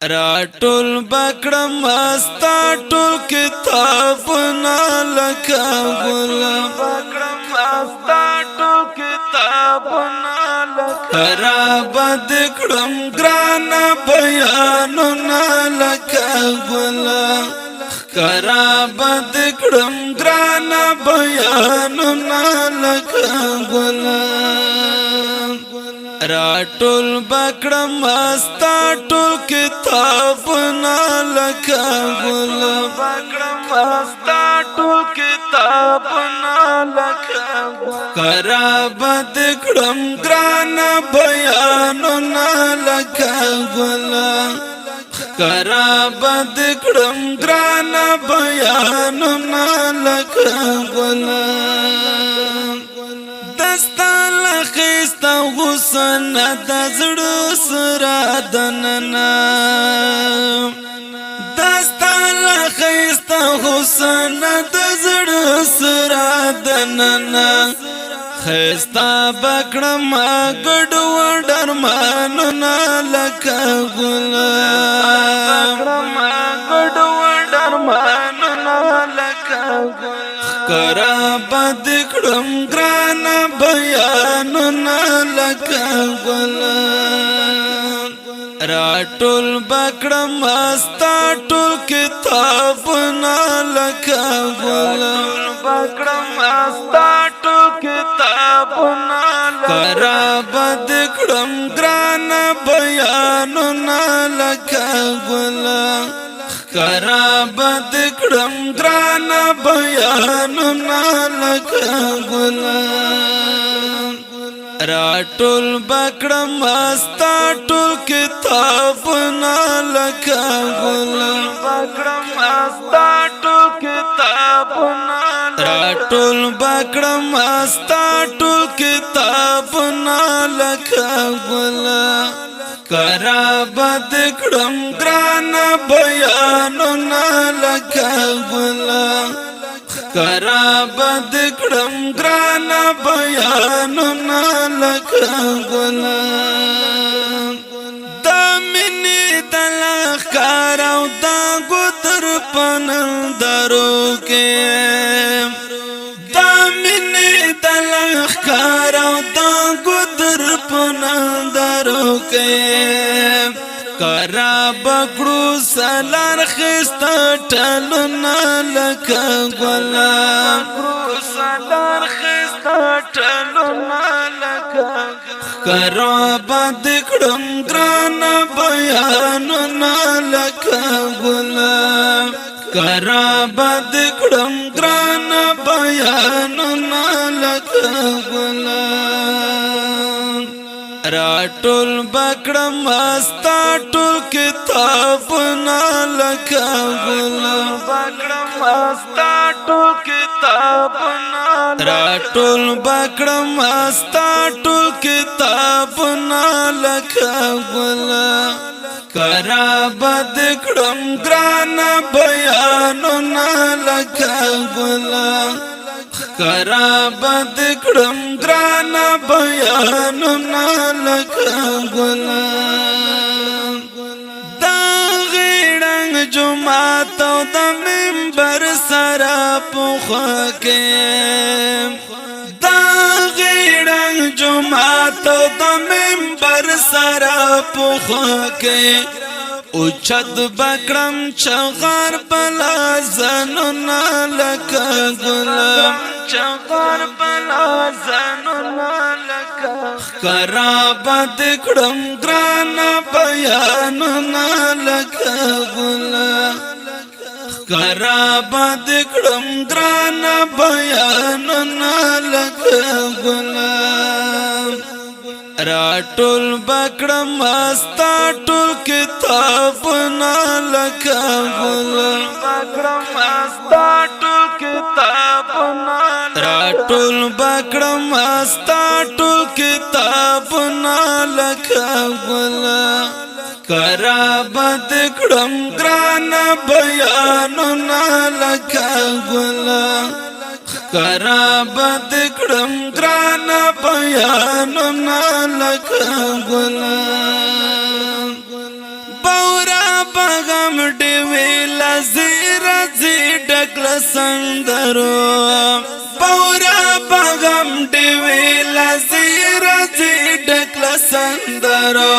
راټول بکړم استا ټول کتابونه لکه ګل بکړم استا ټول کتابونه لکه را بد کړم ګران بیانونه لکه ګل کرا بد کړم ګران بیانونه لکه ګل راټول بکړم استا ټول کتابونه لکه ګل بکړم استا ټول کتابونه لکه کرا بد کړم ګران بیانونه لکه ګل کرا بد کړم ګران بیانونه لکه ګل خستا غسن د زړه سره دننا دستال خستا غسن د زړه سره دننا خستا بکړم ګډ وډر مانونه لکه ګل بکړم ګډ وډر مانونه لکه ګل کرا بد کړم ګران بیانونه لکه ګل راټول بکړم استا ټول کتابونه لکه ګل بکړم استا ټول کتابونه کرا بد کړم ګران بیانونه لکه ګل کرا بد کړم ګران بیانونه لکه ګل راټول بکړم استا ټول کتابونه لکه ګل بکړم استا ټول کتابونه راټول بکړم استا ټول کتابونه لکه ګل کرا بد کړم ګران بیانونه لکه ګل کرا بد کړم ګران بیانونه لکه ګل د مینې د لښکار او د ګودر پنندرو کې د مینې د لښکار او د ګودر پنندرو کې کرا بکړو سلار خستا ټلونه لکه ګل سلار خستا ټلونه لکه کرا بد کړم ګران بیانونه لکه ګل کرا بد کړم ګران بیانونه لکه ګل راټول بکړم استا ټول کتابونه لکه ګل بکړم استا ټول کتابونه راټول بکړم استا ټول کتابونه لکه ګل کرا بد کړم ګران بیانونه لکه ګل کرا بد کړم ګران بیانونه لکه ګل دا غیړنګ جمعات او د منبر سره پوخه کې دا غیړنګ جمعات او د منبر سره پوخه کې او چد بکړم چغار بلا زنونه لکه ګل چغار بلا زنونه لکه کرا بد کړم ګران بیانونه لکه ګل کرا بد کړم ګران بیانونه لکه ګل راټول بکړم استا ټول کتابونه لکه ګل بکړم استا ټول کتابونه راټول بکړم استا ټول کتابونه لکه ګل کرا بد کړم ګران بیانونه لکه ګل کرا بد کړم ګران بیانونه لکه ګل بورا بغم ډیوی لزیر زی ډکل سندرو پورا بغم ډیوی لزیر زی ډکل سندرو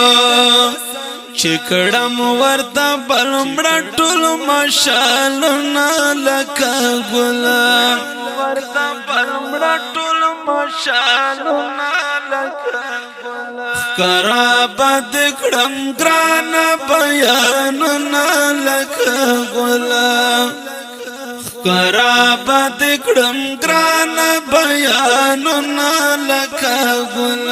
چکړم ورته بلمړه ټول مشالونه لکه ګل ورته بلمړه ټول مشالونه لکه ګل کرابد کړم ګران بیانونه لکه ګل کرابد کړم ګران بیانونه لکه ګل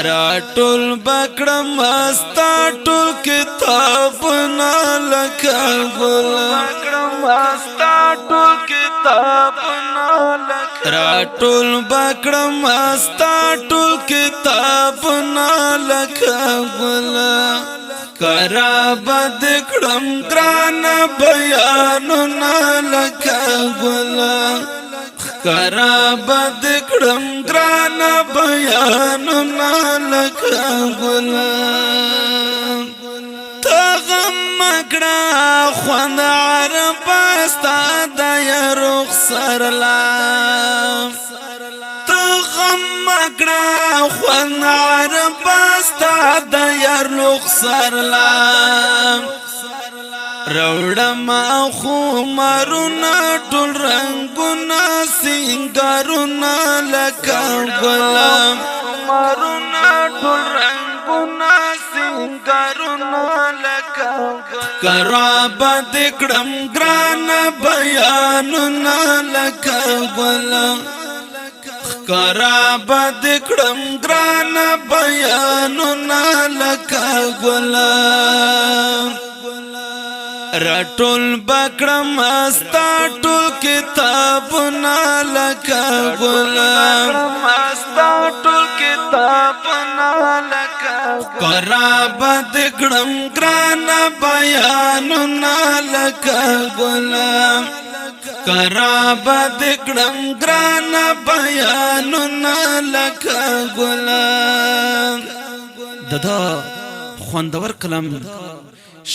راټول بکړم استا ټول کتابونه لکه ګل بکړم استا ټول کتابونه لکه راټول بکړم استا ټول کتابونه لکه ګل کرابد کړم ګران بیانونه لکه ګل کرابد کړم ګران بیانونه لکه ګل تغم کړه خوند عرب ستا د رخسار لا تغم کړه خوند عرب ستا د رخسار لا روړم خو مرونا ټول رنگونه سنگارونه لکه ګلام مرونا ټول رنگونه سنگارونه لکه کرابد کړم ګران بیانونه لکه ګلام کرابد کړم ګران بیانونه لکه ګلام راټول بکړم استا ټول کتابونه لکه ګل استا ټول کتابونه لکه کرابد کړم ګران بیانونه لکه ګل کرابد کړم ګران بیانونه لکه ګل ددا خوندور کلام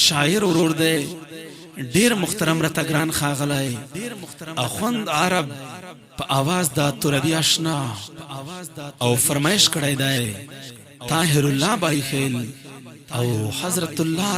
شاعر ورور دی ډیر محترم رته ګران خاغلای اخوند عرب په आवाज دا تربی آشنا او فرمایش کړی دی طاهر الله بای خیل او حضرت الله